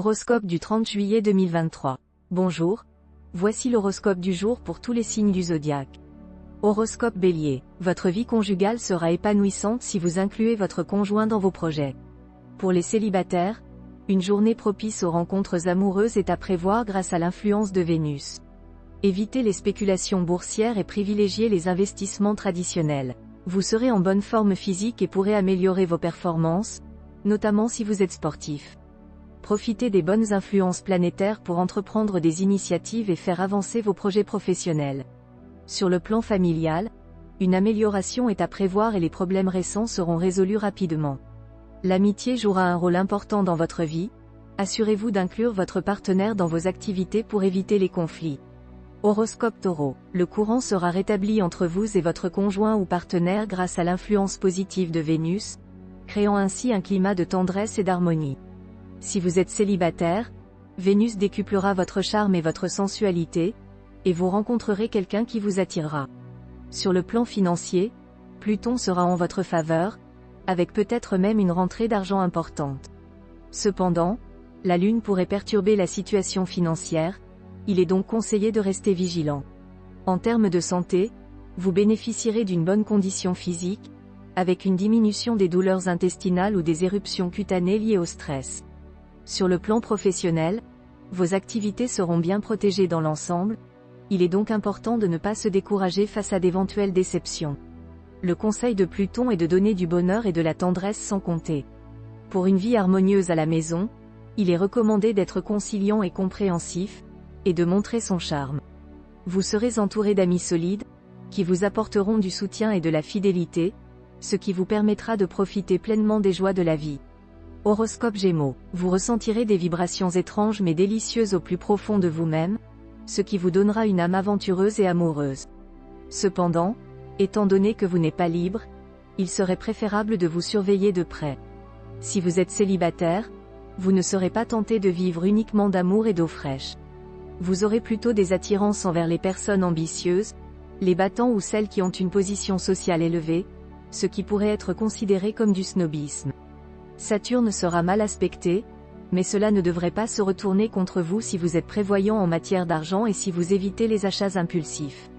Horoscope du 30 juillet 2023. Bonjour, voici l'horoscope du jour pour tous les signes du zodiaque. Horoscope Bélier, votre vie conjugale sera épanouissante si vous incluez votre conjoint dans vos projets. Pour les célibataires, une journée propice aux rencontres amoureuses est à prévoir grâce à l'influence de Vénus. Évitez les spéculations boursières et privilégiez les investissements traditionnels. Vous serez en bonne forme physique et pourrez améliorer vos performances, notamment si vous êtes sportif. Profitez des bonnes influences planétaires pour entreprendre des initiatives et faire avancer vos projets professionnels. Sur le plan familial, une amélioration est à prévoir et les problèmes récents seront résolus rapidement. L'amitié jouera un rôle important dans votre vie, assurez-vous d'inclure votre partenaire dans vos activités pour éviter les conflits. Horoscope Taureau, le courant sera rétabli entre vous et votre conjoint ou partenaire grâce à l'influence positive de Vénus, créant ainsi un climat de tendresse et d'harmonie. Si vous êtes célibataire, Vénus décuplera votre charme et votre sensualité, et vous rencontrerez quelqu'un qui vous attirera. Sur le plan financier, Pluton sera en votre faveur, avec peut-être même une rentrée d'argent importante. Cependant, la Lune pourrait perturber la situation financière, il est donc conseillé de rester vigilant. En termes de santé, vous bénéficierez d'une bonne condition physique, avec une diminution des douleurs intestinales ou des éruptions cutanées liées au stress. Sur le plan professionnel, vos activités seront bien protégées dans l'ensemble, il est donc important de ne pas se décourager face à d'éventuelles déceptions. Le conseil de Pluton est de donner du bonheur et de la tendresse sans compter. Pour une vie harmonieuse à la maison, il est recommandé d'être conciliant et compréhensif, et de montrer son charme. Vous serez entouré d'amis solides, qui vous apporteront du soutien et de la fidélité, ce qui vous permettra de profiter pleinement des joies de la vie. Horoscope Gémeaux, vous ressentirez des vibrations étranges mais délicieuses au plus profond de vous-même, ce qui vous donnera une âme aventureuse et amoureuse. Cependant, étant donné que vous n'êtes pas libre, il serait préférable de vous surveiller de près. Si vous êtes célibataire, vous ne serez pas tenté de vivre uniquement d'amour et d'eau fraîche. Vous aurez plutôt des attirances envers les personnes ambitieuses, les battants ou celles qui ont une position sociale élevée, ce qui pourrait être considéré comme du snobisme. Saturne sera mal aspecté, mais cela ne devrait pas se retourner contre vous si vous êtes prévoyant en matière d'argent et si vous évitez les achats impulsifs.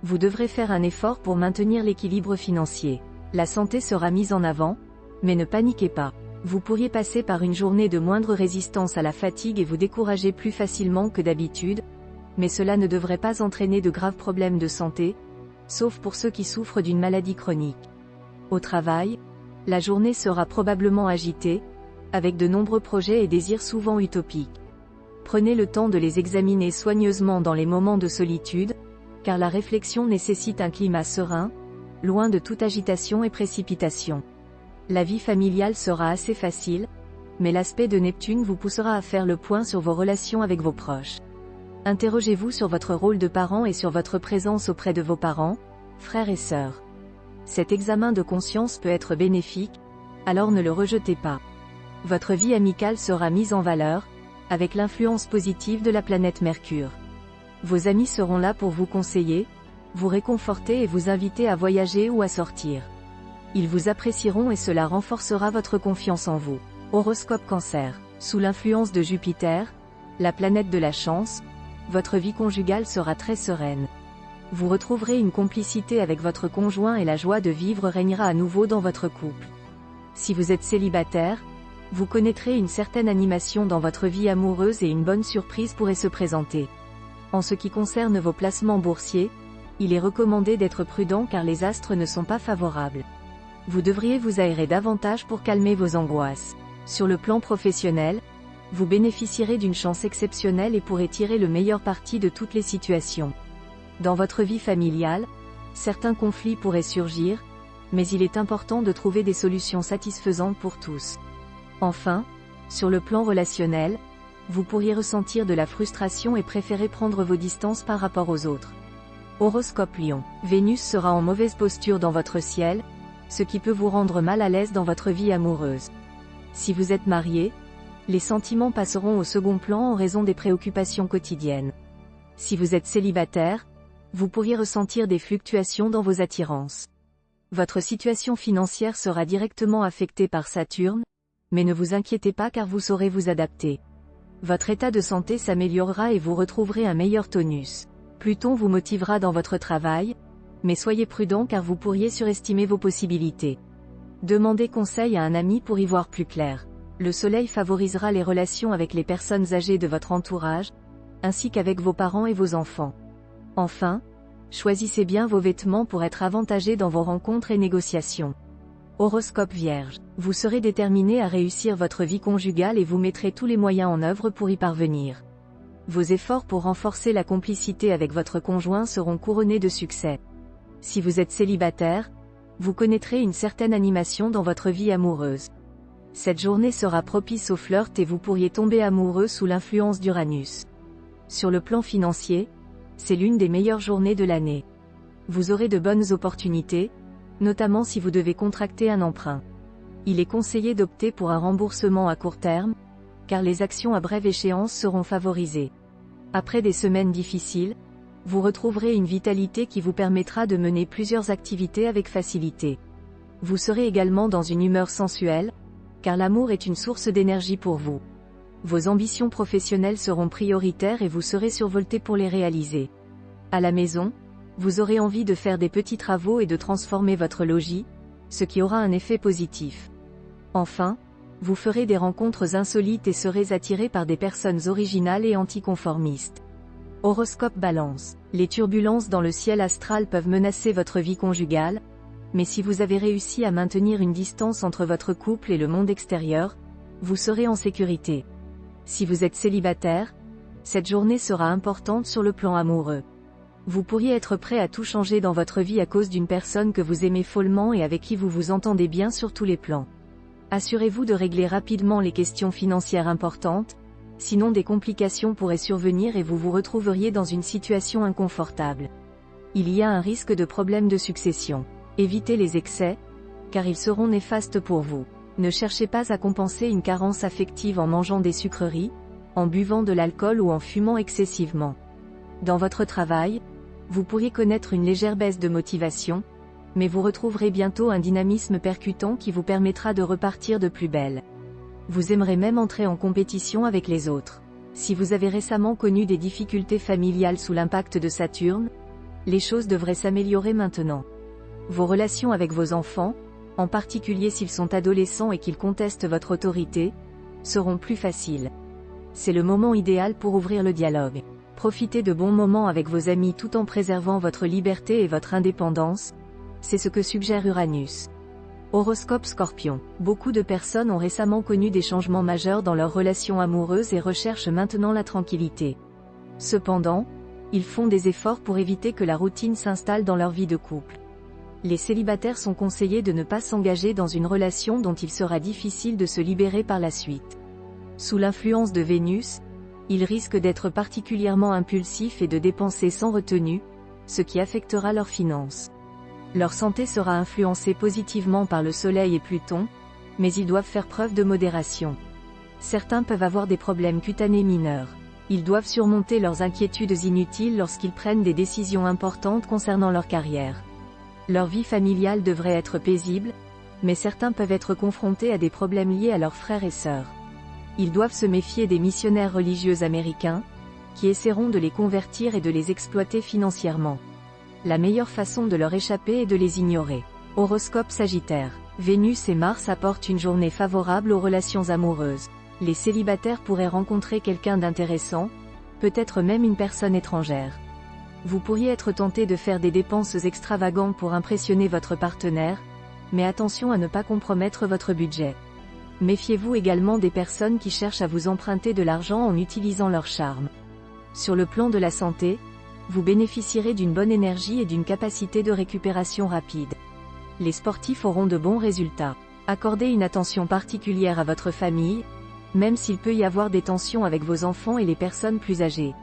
Vous devrez faire un effort pour maintenir l'équilibre financier. La santé sera mise en avant, mais ne paniquez pas. Vous pourriez passer par une journée de moindre résistance à la fatigue et vous décourager plus facilement que d'habitude, mais cela ne devrait pas entraîner de graves problèmes de santé, sauf pour ceux qui souffrent d'une maladie chronique. Au travail, la journée sera probablement agitée, avec de nombreux projets et désirs souvent utopiques. Prenez le temps de les examiner soigneusement dans les moments de solitude, car la réflexion nécessite un climat serein, loin de toute agitation et précipitation. La vie familiale sera assez facile, mais l'aspect de Neptune vous poussera à faire le point sur vos relations avec vos proches. Interrogez-vous sur votre rôle de parent et sur votre présence auprès de vos parents, frères et sœurs. Cet examen de conscience peut être bénéfique, alors ne le rejetez pas. Votre vie amicale sera mise en valeur, avec l'influence positive de la planète Mercure. Vos amis seront là pour vous conseiller, vous réconforter et vous inviter à voyager ou à sortir. Ils vous apprécieront et cela renforcera votre confiance en vous. Horoscope Cancer, sous l'influence de Jupiter, la planète de la chance, votre vie conjugale sera très sereine. Vous retrouverez une complicité avec votre conjoint et la joie de vivre régnera à nouveau dans votre couple. Si vous êtes célibataire, vous connaîtrez une certaine animation dans votre vie amoureuse et une bonne surprise pourrait se présenter. En ce qui concerne vos placements boursiers, il est recommandé d'être prudent car les astres ne sont pas favorables. Vous devriez vous aérer davantage pour calmer vos angoisses. Sur le plan professionnel, vous bénéficierez d'une chance exceptionnelle et pourrez tirer le meilleur parti de toutes les situations. Dans votre vie familiale, certains conflits pourraient surgir, mais il est important de trouver des solutions satisfaisantes pour tous. Enfin, sur le plan relationnel, vous pourriez ressentir de la frustration et préférer prendre vos distances par rapport aux autres. Horoscope Lion, Vénus sera en mauvaise posture dans votre ciel, ce qui peut vous rendre mal à l'aise dans votre vie amoureuse. Si vous êtes marié, les sentiments passeront au second plan en raison des préoccupations quotidiennes. Si vous êtes célibataire, vous pourriez ressentir des fluctuations dans vos attirances. Votre situation financière sera directement affectée par Saturne, mais ne vous inquiétez pas car vous saurez vous adapter. Votre état de santé s'améliorera et vous retrouverez un meilleur tonus. Pluton vous motivera dans votre travail, mais soyez prudent car vous pourriez surestimer vos possibilités. Demandez conseil à un ami pour y voir plus clair. Le Soleil favorisera les relations avec les personnes âgées de votre entourage, ainsi qu'avec vos parents et vos enfants. Enfin, choisissez bien vos vêtements pour être avantagés dans vos rencontres et négociations. Horoscope Vierge. Vous serez déterminé à réussir votre vie conjugale et vous mettrez tous les moyens en œuvre pour y parvenir. Vos efforts pour renforcer la complicité avec votre conjoint seront couronnés de succès. Si vous êtes célibataire, vous connaîtrez une certaine animation dans votre vie amoureuse. Cette journée sera propice au flirt et vous pourriez tomber amoureux sous l'influence d'Uranus. Sur le plan financier, c'est l'une des meilleures journées de l'année. Vous aurez de bonnes opportunités, notamment si vous devez contracter un emprunt. Il est conseillé d'opter pour un remboursement à court terme, car les actions à brève échéance seront favorisées. Après des semaines difficiles, vous retrouverez une vitalité qui vous permettra de mener plusieurs activités avec facilité. Vous serez également dans une humeur sensuelle, car l'amour est une source d'énergie pour vous. Vos ambitions professionnelles seront prioritaires et vous serez survolté pour les réaliser. À la maison, vous aurez envie de faire des petits travaux et de transformer votre logis, ce qui aura un effet positif. Enfin, vous ferez des rencontres insolites et serez attiré par des personnes originales et anticonformistes. Horoscope Balance. Les turbulences dans le ciel astral peuvent menacer votre vie conjugale, mais si vous avez réussi à maintenir une distance entre votre couple et le monde extérieur, vous serez en sécurité. Si vous êtes célibataire, cette journée sera importante sur le plan amoureux. Vous pourriez être prêt à tout changer dans votre vie à cause d'une personne que vous aimez follement et avec qui vous vous entendez bien sur tous les plans. Assurez-vous de régler rapidement les questions financières importantes, sinon des complications pourraient survenir et vous vous retrouveriez dans une situation inconfortable. Il y a un risque de problème de succession. Évitez les excès, car ils seront néfastes pour vous. Ne cherchez pas à compenser une carence affective en mangeant des sucreries, en buvant de l'alcool ou en fumant excessivement. Dans votre travail, vous pourriez connaître une légère baisse de motivation, mais vous retrouverez bientôt un dynamisme percutant qui vous permettra de repartir de plus belle. Vous aimerez même entrer en compétition avec les autres. Si vous avez récemment connu des difficultés familiales sous l'impact de Saturne, les choses devraient s'améliorer maintenant. Vos relations avec vos enfants, en particulier s'ils sont adolescents et qu'ils contestent votre autorité, seront plus faciles. C'est le moment idéal pour ouvrir le dialogue. Profitez de bons moments avec vos amis tout en préservant votre liberté et votre indépendance, c'est ce que suggère Uranus. Horoscope Scorpion. Beaucoup de personnes ont récemment connu des changements majeurs dans leurs relations amoureuses et recherchent maintenant la tranquillité. Cependant, ils font des efforts pour éviter que la routine s'installe dans leur vie de couple. Les célibataires sont conseillés de ne pas s'engager dans une relation dont il sera difficile de se libérer par la suite. Sous l'influence de Vénus, ils risquent d'être particulièrement impulsifs et de dépenser sans retenue, ce qui affectera leurs finances. Leur santé sera influencée positivement par le Soleil et Pluton, mais ils doivent faire preuve de modération. Certains peuvent avoir des problèmes cutanés mineurs. Ils doivent surmonter leurs inquiétudes inutiles lorsqu'ils prennent des décisions importantes concernant leur carrière. Leur vie familiale devrait être paisible, mais certains peuvent être confrontés à des problèmes liés à leurs frères et sœurs. Ils doivent se méfier des missionnaires religieux américains, qui essaieront de les convertir et de les exploiter financièrement. La meilleure façon de leur échapper est de les ignorer. Horoscope Sagittaire. Vénus et Mars apportent une journée favorable aux relations amoureuses. Les célibataires pourraient rencontrer quelqu'un d'intéressant, peut-être même une personne étrangère. Vous pourriez être tenté de faire des dépenses extravagantes pour impressionner votre partenaire, mais attention à ne pas compromettre votre budget. Méfiez-vous également des personnes qui cherchent à vous emprunter de l'argent en utilisant leur charme. Sur le plan de la santé, vous bénéficierez d'une bonne énergie et d'une capacité de récupération rapide. Les sportifs auront de bons résultats. Accordez une attention particulière à votre famille, même s'il peut y avoir des tensions avec vos enfants et les personnes plus âgées.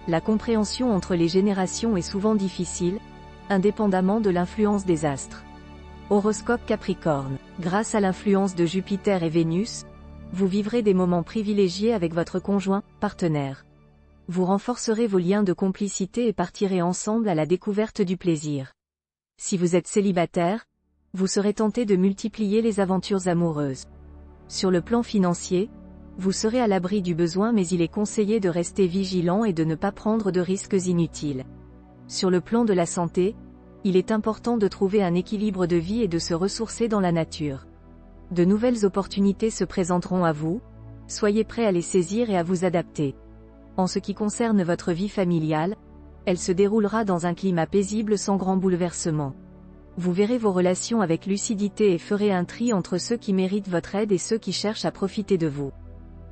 La compréhension entre les générations est souvent difficile, indépendamment de l'influence des astres. Horoscope Capricorne. Grâce à l'influence de Jupiter et Vénus, vous vivrez des moments privilégiés avec votre conjoint, partenaire. Vous renforcerez vos liens de complicité et partirez ensemble à la découverte du plaisir. Si vous êtes célibataire, vous serez tenté de multiplier les aventures amoureuses. Sur le plan financier, Vous serez à l'abri du besoin, mais il est conseillé de rester vigilant et de ne pas prendre de risques inutiles. Sur le plan de la santé, il est important de trouver un équilibre de vie et de se ressourcer dans la nature. De nouvelles opportunités se présenteront à vous, soyez prêts à les saisir et à vous adapter. En ce qui concerne votre vie familiale, elle se déroulera dans un climat paisible sans grand bouleversement. Vous verrez vos relations avec lucidité et ferez un tri entre ceux qui méritent votre aide et ceux qui cherchent à profiter de vous.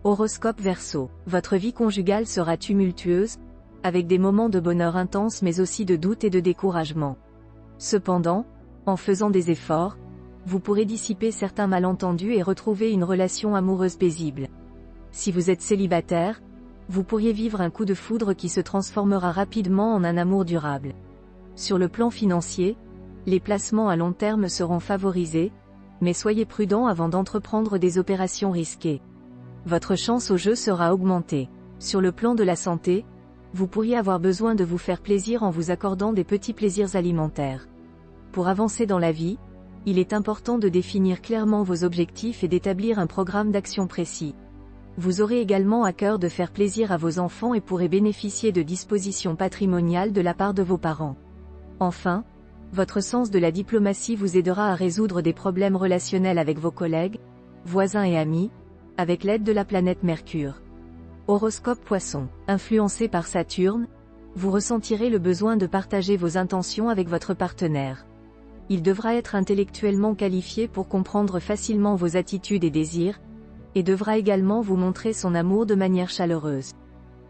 Horoscope Verseau. Votre vie conjugale sera tumultueuse, avec des moments de bonheur intense mais aussi de doute et de découragement. Cependant, en faisant des efforts, vous pourrez dissiper certains malentendus et retrouver une relation amoureuse paisible. Si vous êtes célibataire, vous pourriez vivre un coup de foudre qui se transformera rapidement en un amour durable. Sur le plan financier, les placements à long terme seront favorisés, mais soyez prudent avant d'entreprendre des opérations risquées. Votre chance au jeu sera augmentée. Sur le plan de la santé, vous pourriez avoir besoin de vous faire plaisir en vous accordant des petits plaisirs alimentaires. Pour avancer dans la vie, il est important de définir clairement vos objectifs et d'établir un programme d'action précis. Vous aurez également à cœur de faire plaisir à vos enfants et pourrez bénéficier de dispositions patrimoniales de la part de vos parents. Enfin, votre sens de la diplomatie vous aidera à résoudre des problèmes relationnels avec vos collègues, voisins et amis, avec l'aide de la planète Mercure. Horoscope Poisson. Influencé par Saturne, vous ressentirez le besoin de partager vos intentions avec votre partenaire. Il devra être intellectuellement qualifié pour comprendre facilement vos attitudes et désirs, et devra également vous montrer son amour de manière chaleureuse.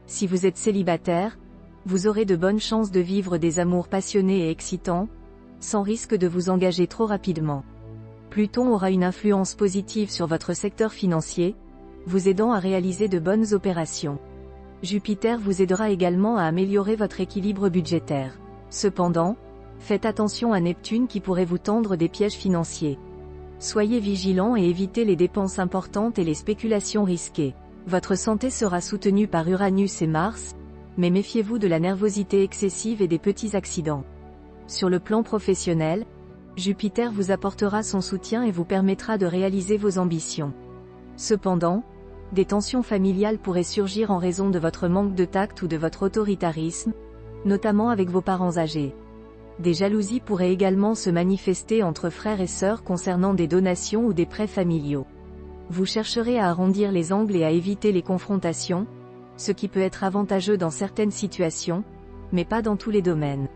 Si vous êtes célibataire, vous aurez de bonnes chances de vivre des amours passionnés et excitants, sans risque de vous engager trop rapidement. Pluton aura une influence positive sur votre secteur financier, vous aidant à réaliser de bonnes opérations. Jupiter vous aidera également à améliorer votre équilibre budgétaire. Cependant, faites attention à Neptune qui pourrait vous tendre des pièges financiers. Soyez vigilants et évitez les dépenses importantes et les spéculations risquées. Votre santé sera soutenue par Uranus et Mars, mais méfiez-vous de la nervosité excessive et des petits accidents. Sur le plan professionnel, Jupiter vous apportera son soutien et vous permettra de réaliser vos ambitions. Cependant, des tensions familiales pourraient surgir en raison de votre manque de tact ou de votre autoritarisme, notamment avec vos parents âgés. Des jalousies pourraient également se manifester entre frères et sœurs concernant des donations ou des prêts familiaux. Vous chercherez à arrondir les angles et à éviter les confrontations, ce qui peut être avantageux dans certaines situations, mais pas dans tous les domaines.